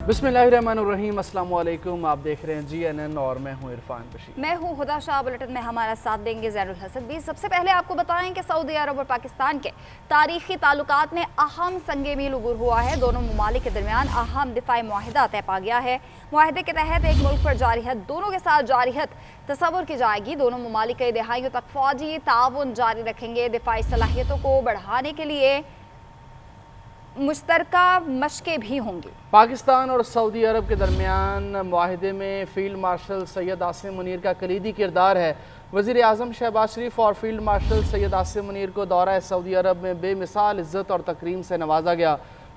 बिस्मिल्लाहिर्रहमानिर्रहीम, अस्सलाम वालेकुम। आप देख रहे हैं GNN और मैं हूं इरफान बशीर। मैं हूं हुदा शाह। बुलेटिन में हमारा साथ देंगे ज़ैनुल हसन भी। सबसे पहले आपको बताएं कि सऊदी अरब और पाकिस्तान के तारीखी ताल्लुकात में अहम संगे मील उबूर हुआ है। दोनों ममालिक के दरमियान अहम दिफाई मुआहिदा तय पा गया है। मुआहिदे के तहत एक मुल्क पर जारियत दोनों के साथ जारियत तस्वुर की जाएगी। दोनों ममालिक कई दहाइयों तक फौजी ताउन जारी रखेंगे। दिफाई सलाहियतों को बढ़ाने के लिए मुश्तरका मशकें भी होंगी। पाकिस्तान और सऊदी अरब के दरमियान मुआहिदे में फील्ड मार्शल सैयद आसिम मुनीर का कलीदी किरदार है। वज़ीर आज़म शहबाज शरीफ और फील्ड मार्शल सैयद आसिम मुनीर को दौरा सऊदी अरब में बेमिसाल इज़्ज़त और तकरीम से नवाजा गया।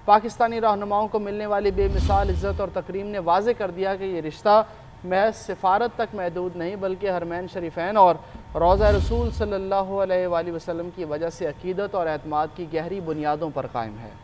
पाकिस्तानी रहनुमाओं को मिलने वाली बेमिसाल इज़्ज़त और तकरीम ने वाज़े कर दिया कि ये रिश्ता महज सिफारत तक महदूद नहीं बल्कि हरमैन शरीफैन और रोज़ा रसूल सल्लल्लाहु अलैहि वसल्लम की वजह से अकीदत और एतमाद की गहरी बुनियादों पर कायम है।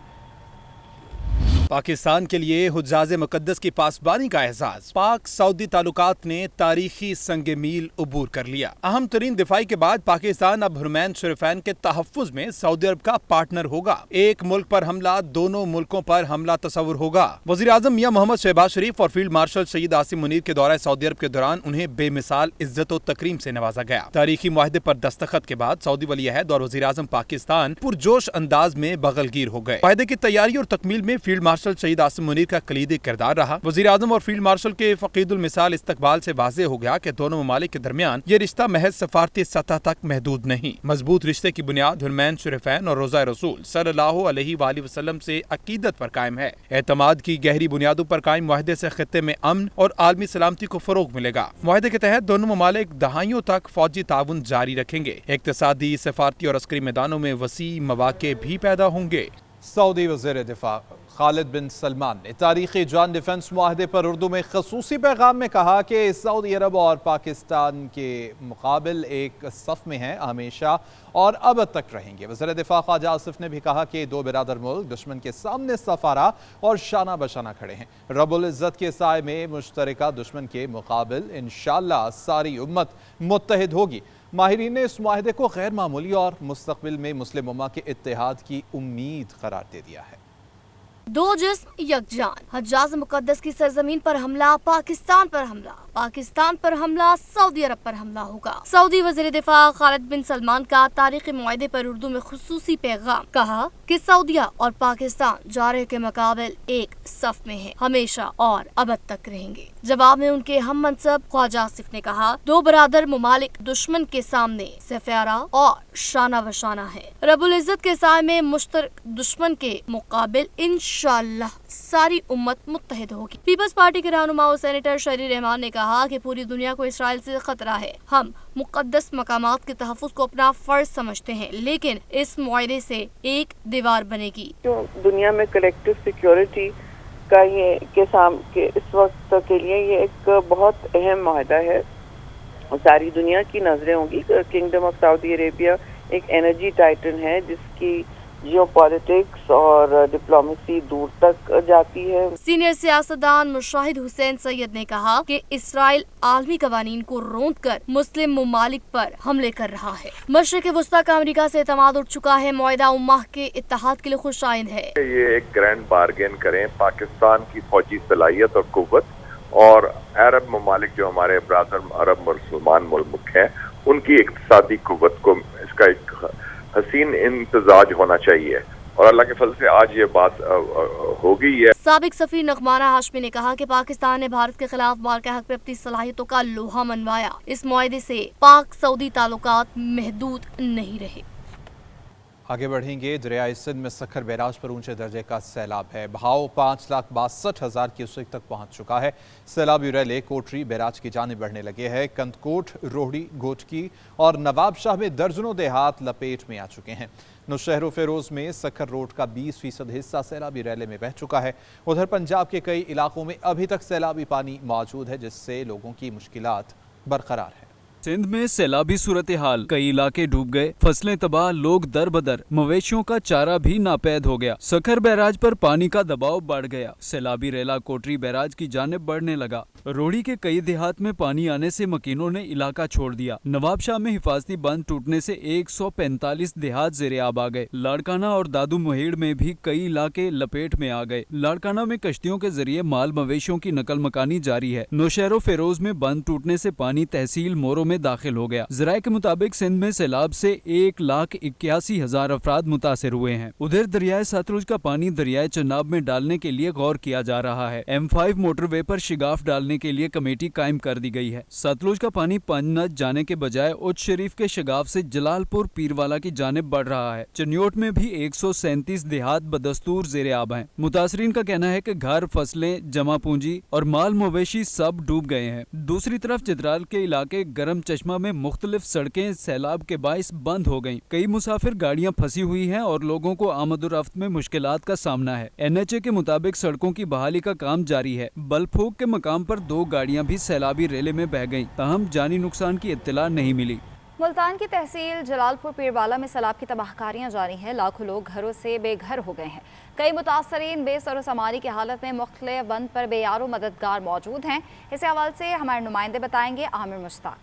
पाकिस्तान के लिए हुज्जाज मुकद्दस की पासबानी का एहसास। पाक सऊदी ताल्लुकात ने तारीखी संगे मील उबूर कर लिया। अहम तरीन दिफाई के बाद पाकिस्तान अब हुरमैन शरीफैन के तहफ़्फ़ुज़ में सऊदी अरब का पार्टनर होगा। एक मुल्क पर हमला, दोनों मुल्कों पर हमला तस्वुर होगा। वज़ीर आज़म मियां मोहम्मद शहबाज शरीफ और फील्ड मार्शल सैयद आसिम मुनीर के दौरा सऊदी अरब के दौरान उन्हें बेमिसाल इज्जत और तकरीम से नवाजा गया। तारीखी मुआहदे पर दस्तखत के बाद सऊदी वली अहद और वज़ीर आज़म पाकिस्तान पुरजोश अंदाज में बगलगीर हो गए। मुआहदे की तैयारी और तकमील में फील्ड मार्शल सईद आसिम मुनीर का कलीदी किरदार रहा। वज़ीर आज़म और फील्ड मार्शल के फ़क़ीदुल मिसाल इस्तकबाल से वाज़े हो गया कि दोनों ममालिक के दरमियान ये रिश्ता महज सफारती सतह तक महदूद नहीं। मजबूत रिश्ते की बुनियाद हुरमैन शरीफैन और रोज़ा रसूल सल्लल्लाहु अलैहि वसल्लम से अकीदत पर कायम है। एतमाद की गहरी बुनियादों पर कायम मुआहदे से खित्ते में अमन और आलमी सलामती को फ़रोग़ मिलेगा। मुआहदे के तहत दोनों ममालिक दहाइयों तक फौजी ताउन जारी रखेंगे। इक़्तिसादी, सफारती और अस्करी मैदानों में वसी मौक़े भी पैदा होंगे। सऊदी वज़ीर दिफा खालिद बिन सलमान ने तारीखी जॉइंट डिफेंस मुआहदे पर उर्दू में खसूसी पैगाम में कहा कि सऊदी अरब और पाकिस्तान के मुकाबिल एक सफ़ में हैं, हमेशा और अब तक रहेंगे। वज़ीर दिफा ख्वाजा आसिफ ने भी कहा कि दो बिरादर मुल्क दुश्मन के सामने सफारा और शाना बशाना खड़े हैं। रब्बुल इज़्ज़त के साए में मुश्तरका दुश्मन के मुकाबिल इंशाअल्लाह सारी उम्मत मुत्तहिद होगी। माहिरीन ने इस मुआहदे को गैर मामूली और मुस्तक़बिल में मुस्लिम उम्मा के इत्तेहाद की उम्मीद करार दे दिया है। दो जिस्म यकजान, हज्जाज मुकद्दस की सरजमीन पर हमला, पाकिस्तान पर हमला, पाकिस्तान पर हमला, सऊदी अरब पर हमला होगा। सऊदी वज़ीर दिफा खालिद बिन सलमान का तारीखी मुआहदे पर उर्दू में खुसूसी पैगाम। कहा कि सऊदिया और पाकिस्तान जारे के मुकाबिल एक सफ में है, हमेशा और अबद तक रहेंगे। जवाब में उनके हम मनसब ख्वाजा आसिफ ने कहा, दो बरादर मुमालिक दुश्मन के सामने सफारा और शाना बशाना है। रब्बुल इज़्ज़त के साए में मुश्तरक दुश्मन के मुकाबिल इंशाअल्लाह सारी उम्मत मुत्तहिद होगी। पीपल्स पार्टी के रहनुमा सेनेटर शरी रहमान ने कहा कि पूरी दुनिया को इसराइल से खतरा है। हम मुकद्दस मकामात के तहफ़्फ़ुज़ को अपना फर्ज समझते हैं, लेकिन इस मुआहदे से एक दीवार बनेगी। जो दुनिया में कलेक्टिव सिक्योरिटी का के इस वक्त के लिए ये एक बहुत अहम मुआहदा है। सारी दुनिया की नजरें होंगी। किंगडम ऑफ सऊदी अरेबिया एक एनर्जी टाइटन है जिसकी जियोपॉलिटिक्स और डिप्लोमेसी दूर तक जाती है। सीनियर सियासतदान मुशाहिद हुसैन सैयद ने कहा कि इसराइल आलमी कवानीन को रोंद कर मुस्लिम मुमालिक पर हमले कर रहा है। मशरिक़ वस्ता का अमेरिका से एतमाद उठ चुका है। मुआहिदा उम्मा के इत्तेहाद के लिए खुशाइंद है। ये एक ग्रैंड बार्गेन करें। पाकिस्तान की फौजी सलाहियत और कुव्वत और अरब ममालिक जो हमारे ब्रादर अरब मुसलमान मुल्क हैं उनकी इक़्तिसादी कुव्वत को इसका एक हसीन इंतजाज होना चाहिए और अल्लाह के फजल से आज ये बात हो गई है। साबिक सफीर नगमारा हाशमी ने कहा कि पाकिस्तान ने भारत के खिलाफ मार के हक पे अपनी सलाहियतों का लोहा मनवाया। इस मुआहदे से पाक सऊदी ताल्लुकात महदूद नहीं रहे। आगे बढ़ेंगे। दरियाई सिंध में सखर बैराज पर ऊंचे दर्जे का सैलाब है। बहाव 5,62,000 क्यूसेक तक पहुंच चुका है। सैलाबी रैले कोटरी बैराज की जानिब बढ़ने लगे हैं। कंदकोट, रोहड़ी, गोटकी और नवाब शाह में दर्जनों देहात लपेट में आ चुके हैं। नौशहर फेरोज में सखर रोड का 20% हिस्सा सैलाबी रैले में बह चुका है। उधर पंजाब के कई इलाकों में अभी तक सैलाबी पानी मौजूद है जिससे लोगों की मुश्किलात बरकरार है। सिंध में सैलाबी सूरत हाल, कई इलाके डूब गए, फसलें तबाह, लोग दर बदर, मवेशियों का चारा भी नापैद हो गया। सखर बैराज पर पानी का दबाव बढ़ गया, सैलाबी रेला कोटरी बैराज की जानिब बढ़ने लगा। रोहड़ी के कई देहात में पानी आने से मकीनों ने इलाका छोड़ दिया। नवाबशाह में हिफाजती बंद टूटने से 145 देहात ज़ेरे आब आ गए। लाड़काना और दादू मुहेड़ में भी कई इलाके लपेट में आ गए। लाड़काना में कश्तियों के जरिए माल मवेशियों की नकल मकानी जारी है। नौशहरो फेरोज में बंद टूटने से पानी तहसील मोरो में दाखिल हो गया। ज़राए के मुताबिक सिंध में सैलाब से 1,81,000 अफराद मुतासिर हुए हैं। उधर दरियाए सतलुज का पानी दरियाए चनाब में डालने के लिए गौर किया जा रहा है। M5 मोटरवे पर शिगाफ डालने के लिए कमेटी कायम कर दी गई है। सतलुज का पानी पंजनद जाने के बजाय उच्च शरीफ के शिगाफ से जलालपुर पीरवाला की जानिब बढ़ रहा है। चन्योट में भी 137 देहात बदस्तूर ज़ेरे आब हैं। मुतासरीन का कहना है कि घर, फसलें, जमा पूंजी और माल मवेशी सब डूब गए हैं। दूसरी तरफ चित्राल के इलाके गरम चश्मा में मुख्तलिफ सड़कें सैलाब के बाइस बंद हो गईं। कई मुसाफिर गाड़ियां फंसी हुई हैं और लोगों को आमद-ओ-रफ्त में मुश्किलात का सामना है। NHA के मुताबिक सड़कों की बहाली का काम जारी है। बलफोक के मकाम पर 2 गाड़ियां भी सैलाबी रेले में बह गईं, ताहम जानी नुकसान की इत्तला नहीं मिली। मुल्तान की तहसील जलालपुर पीरवाला में सैलाब की तबाहकारियां जारी हैं। लाखों लोग घरों से बेघर हो गए हैं। कई मुतासरीन बेसर सामानी की हालत में मुख्तलिफ बंद पर बेयारो मददगार मौजूद हैं। इस हवाले से हमारे नुमाइंदे बताएंगे। आमिर मुश्ताक।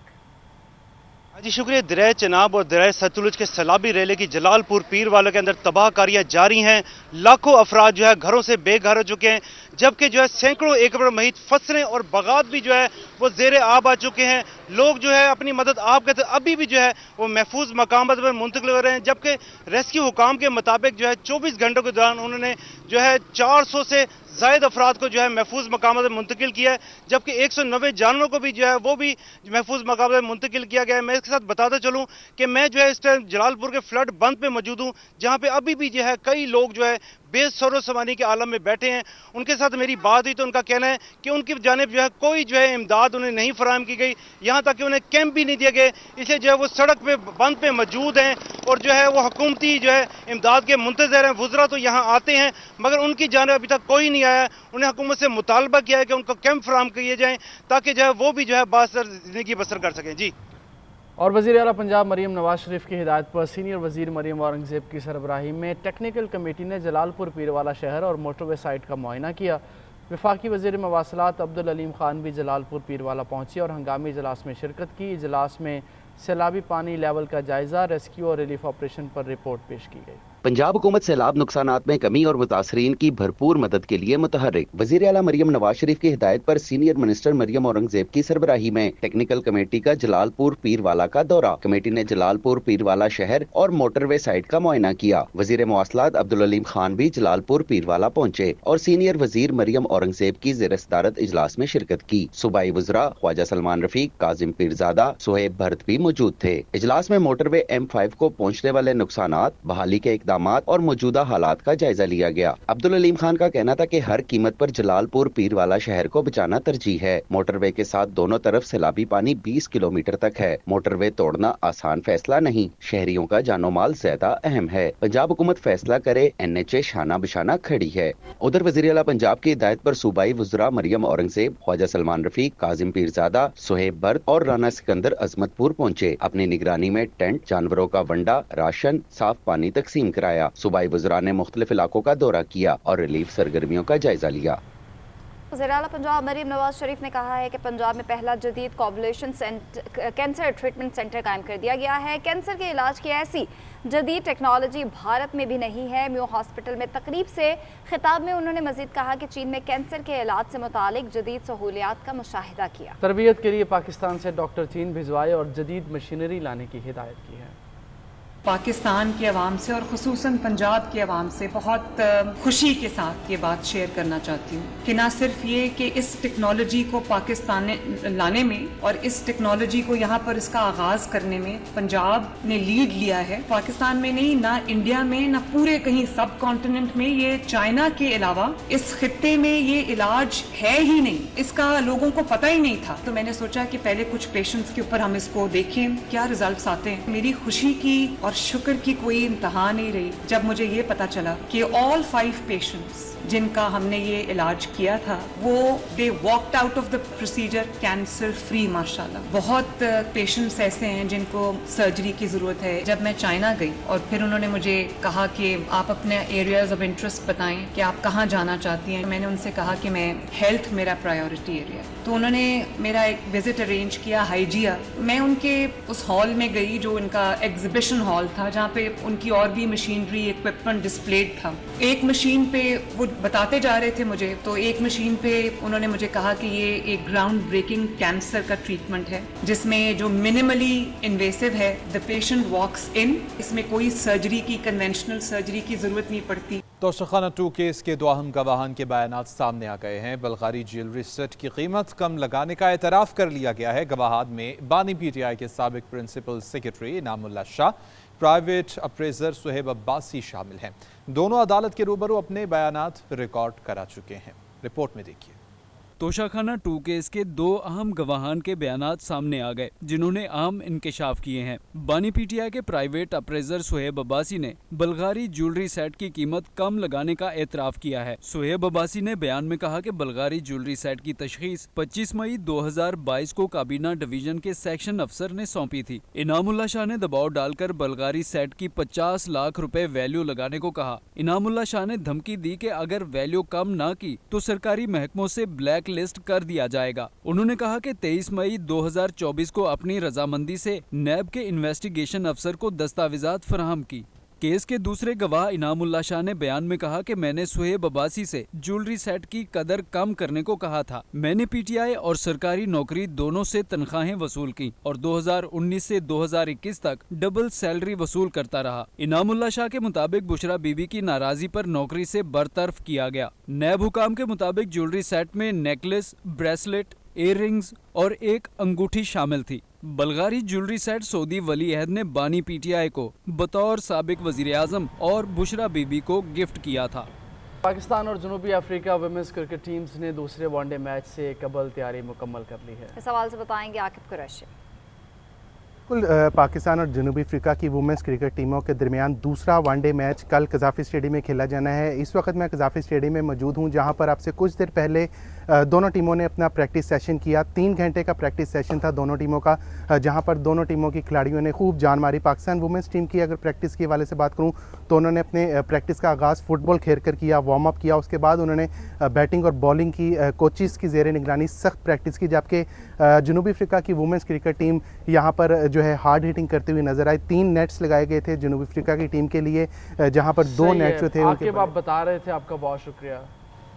जी शुक्रिया। दरिया चनाब और दरिया सतलुज के सैलाबी रेले की जलालपुर पीरवाला के अंदर तबाहकारियां जारी हैं। लाखों अफराद जो है घरों से बेघर हो चुके हैं, जबकि जो है सैकड़ों एकड़ महित फसलें और बागात भी जो है वो ज़ेरे आब आ चुके हैं। लोग जो है अपनी मदद आप कहते अभी भी जो है वो महफूज मकाम पर मुंतकिल हो रहे हैं, जबकि रेस्क्यू हुकाम के मुताबिक जो है 24 घंटों के दौरान उन्होंने जो है 400 से ज़ायद अफराद को जो है महफूज मकाम पर मुंतकिल किया है, जबकि 190 जानवरों को भी जो है वो भी महफूज मकाम पर मुंतकिल किया गया है। मैं इसके साथ बताता चलूँ कि मैं जो है इस टाइम जलालपुर के फ्लड बंद पे मौजूद हूँ, जहाँ पे अभी भी जो है कई लोग जो है बेसरो समानी के आलम में बैठे हैं। उनके साथ मेरी बात हुई तो उनका कहना है कि उनकी जानिब जो है कोई जो है इमदाद उन्हें नहीं फराहम की गई, यहाँ तक कि उन्हें कैंप भी नहीं दिए गए। इसलिए जो है वो सड़क पे बंद पे मौजूद हैं और जो है वो हुकूमती जो है इमदाद के मुंतज़र हैं। वुज़रा तो यहाँ आते हैं मगर उनकी जानिब अभी तक कोई नहीं आया। उन्हें हुकूमत से मुतालबा किया है कि उनको कैंप फराहम किए जाएँ ताकि जो है वो भी जो है बासर ज़िंदगी बसर कर सकें। जी। और वज़ीर आला पंजाब मरीम नवाज शरीफ की हिदायत पर सीनियर वज़ीर मरीम औरंगज़ेब की सरबराही में टेक्निकल कमेटी ने जलालपुर पीरवाला शहर और मोटरवे साइट का मुआयना किया। वफाकी वज़ीर मवासलात अब्दुल अलीम खान भी जलालपुर पीरवाला पहुँचे और हंगामी इजलास में शिरकत की। इजलास में सैलाबी पानी लेवल का जायज़ा, रेस्क्यू और रिलीफ ऑपरेशन पर रिपोर्ट पेश की गई। पंजाब हुकूमत सैलाब नुकसानात में कमी और मुतासरीन की भरपूर मदद के लिए मुतहर्रिक। वज़ीर आला मरीम नवाज शरीफ की हिदायत पर सीनियर मिनिस्टर मरियम औरंगज़ेब की सरबराही में टेक्निकल कमेटी का जलालपुर पीरवाला का दौरा। कमेटी ने जलालपुर पीरवाला शहर और मोटरवे साइट का मुआयना किया। वज़ीर मवासलात अब्दुल अलीम खान भी जलालपुर पीरवाला पहुंचे और सीनियर वज़ीर मरियम औरंगज़ेब की ज़ेर सदारत इजलास में शिरकत की। सूबाई वज़रा ख्वाजा सलमान रफीक, काजिम पीरजादा, सोहेब भरत भी मौजूद थे। इजलास में मोटरवे M5 को पहुंचने वाले नुकसानात, बहाली के और मौजूदा हालात का जायजा लिया गया। अब्दुल अलीम खान का कहना था कि हर कीमत पर जलालपुर पीरवाला शहर को बचाना तरजीह है। मोटरवे के साथ दोनों तरफ सैलाबी पानी 20 किलोमीटर तक है। मोटरवे तोड़ना आसान फैसला नहीं, शहरियों का जानो माल ज्यादा अहम है। पंजाब हुकूमत फैसला करे, NHA शाना बिशाना खड़ी है। उधर वज़ीर आला पंजाब की हिदायत पर सूबाई वज़रा मरियम औरंगज़ेब, ख्वाजा सलमान रफीक, काजिम पीरजादा, सोहेब भरत और राना सिकंदर अजमतपुर पहुंचे। अपनी निगरानी में टेंट, जानवरों का वंडा, राशन, साफ पानी तकसीम कराया। सूबाई वज़रा ने मुख्तलिफ इलाकों का दौरा किया और रिलीफ सरगर्मियों का जायजा लिया। वज़ीर आला पंजाब मरीम नवाज शरीफ ने कहा है कि पंजाब में पहला जदीद कोआगुलेशन कैंसर ट्रीटमेंट सेंटर कायम कर दिया गया है। कैंसर के इलाज की ऐसी जदीद टेक्नोलॉजी भारत में भी नहीं है। म्यो हॉस्पिटल में तकरीब से खिताब में उन्होंने मजीद कहा कि चीन में कैंसर के इलाज से मुतालिक जदीद सहूलियात का मुशाहिदा किया। तरबियत के लिए पाकिस्तान से डॉक्टर चीन भिजवाए और जदीद मशीनरी लाने की हिदायत की है। पाकिस्तान के अवाम से और ख़ुसूसन पंजाब के अवाम से बहुत खुशी के साथ ये बात शेयर करना चाहती हूँ कि ना सिर्फ ये कि इस टेक्नोलॉजी को पाकिस्तान लाने में और इस टेक्नोलॉजी को यहाँ पर इसका आगाज़ करने में पंजाब ने लीड लिया है। पाकिस्तान में नहीं, ना इंडिया में, ना पूरे कहीं सब कॉन्टिनेंट में। ये चाइना के अलावा इस खित्ते में ये इलाज है ही नहीं, इसका लोगों को पता ही नहीं था। तो मैंने सोचा कि पहले कुछ पेशेंट्स के ऊपर हम इसको देखें क्या रिजल्ट्स आते हैं। मेरी खुशी की और शुक्र की कोई इंतहा नहीं रही जब मुझे ये पता चला कि ऑल 5 पेशेंट्स जिनका हमने ये इलाज किया था वो they walked out of the procedure cancer free माशाल्लाह। बहुत पेशेंट्स ऐसे हैं जिनको सर्जरी की ज़रूरत है। जब मैं चाइना गई और फिर उन्होंने मुझे कहा कि आप अपने एरियाज ऑफ इंटरेस्ट बताएं कि आप कहाँ जाना चाहती हैं, मैंने उनसे कहा कि मैं हेल्थ मेरा प्रायोरिटी एरिया, तो उन्होंने मेरा एक विजिट अरेंज किया हाइजिया। मैं उनके उस हॉल में गई जो उनका एग्जिबिशन हॉल था जहाँ पे उनकी और भी मशीनरी इक्विपमेंट डिस्प्लेड था। एक मशीन पे वो बताते जा रहे थे मुझे, तो एक मशीन पे उन्होंने मुझे कहा कि ये एक ग्राउंड ब्रेकिंग कैंसर का ट्रीटमेंट है जिसमें जो मिनिमली इन्वेसिव है, द पेशेंट वॉक्स इन, इसमें कोई सर्जरी की कन्वेंशनल सर्जरी की जरूरत नहीं पड़ती। तोशाखाना 2 केस के 2 अहम गवाहान के बयानात सामने आ गए हैं। बल्गारी ज्वेलरी सेट की कीमत कम लगाने का एतराफ़ कर लिया गया है। गवाहान में बानी PTI के साबिक principal secretary Inamullah Shah, private appraiser Suhaib Abbasi शामिल हैं। दोनों अदालत के रूबरू अपने बयानात रिकॉर्ड करा चुके हैं। रिपोर्ट में देखिए। तोशाखाना 2 केस के 2 अहम गवाहान के बयानात सामने आ गए जिन्होंने अहम इंकशाफ किए हैं। बानी PTI के प्राइवेट अप्रेजर सुहेब अब्बासी ने बल्गारी ज्वेलरी सेट की कीमत कम लगाने का एतराफ़ किया है। सुहेब अब्बासी ने बयान में कहा कि बल्गारी ज्वेलरी सेट की तशखीस 25 मई 2022 को काबीना डिवीजन के सेक्शन अफसर ने सौंपी थी। इनामुल्ला शाह ने दबाव डालकर बल्गारी सेट की 50 लाख रुपए वैल्यू लगाने को कहा। इनामुल्ला शाह ने धमकी दी कि अगर वैल्यू कम न की तो सरकारी महकमों से ब्लैक लिस्ट कर दिया जाएगा। उन्होंने कहा कि 23 मई 2024 को अपनी रजामंदी से नैब के इन्वेस्टिगेशन अफसर को दस्तावेजात फराहम की। केस के दूसरे गवाह इनामुल्ला शाह ने बयान में कहा कि मैंने सुहेब अब्बासी से ज्वेलरी सेट की कदर कम करने को कहा था। मैंने PTI और सरकारी नौकरी दोनों से तनख्वाहें वसूल की और 2019 से 2021 तक डबल सैलरी वसूल करता रहा। इनामुल्ला शाह के मुताबिक बुशरा बीबी की नाराजगी पर नौकरी से बरतरफ किया गया। नैब हुकाम के मुताबिक ज्वेलरी सेट में नेकलेस, ब्रेसलेट, इयर रिंग्स और एक अंगूठी शामिल थी। बल्गारी ज्वेलरी सेट सऊदी वली अहद ने बानी PTI को बतौर साबिक वजीर आजम और बुशरा बीबी को गिफ्ट किया था। पाकिस्तान और जनूबी अफ्रीका वुमेन्स क्रिकेट टीम्स ने दूसरे वनडे मैच से कबल तैयारी मुकम्मल कर ली है। इस सवाल से बताएंगे आकिब कुरैशी। पाकिस्तान और जनूबी अफ्रीका की वुमेंस क्रिकेट टीमों के दरमियान दूसरा वनडे मैच कल कज़ाफ़ी स्टेडियम में खेला जाना है। इस वक्त मैं कज़ाफ़ी स्टेडियम में मौजूद हूं जहां पर आपसे कुछ देर पहले दोनों टीमों ने अपना प्रैक्टिस सेशन किया। 3 घंटे का प्रैक्टिस सेशन था दोनों टीमों का, जहां पर दोनों टीमों की खिलाड़ियों ने खूब जान मारी। पाकिस्तान वुमेंस टीम की अगर प्रैक्टिस के हवाले से बात करूं तो उन्होंने अपने प्रैक्टिस का आगाज़ फुटबॉल खेल कर किया, वार्म अप किया। उसके बाद उन्होंने बैटिंग और बॉलिंग की कोचिज़ की ज़ेर निगरानी सख्त प्रैक्टिस की, जबकि जनूबी अफ्रीका की वुमेंस क्रिकेट टीम यहाँ पर जो है हार्ड हिटिंग करते हुए नजर आई। 3 नेट्स लगाए गए थे जनूबी अफ्रीका की टीम के लिए, जहाँ पर 2 नेट्स जो थे आप बता रहे थे, आपका बहुत शुक्रिया।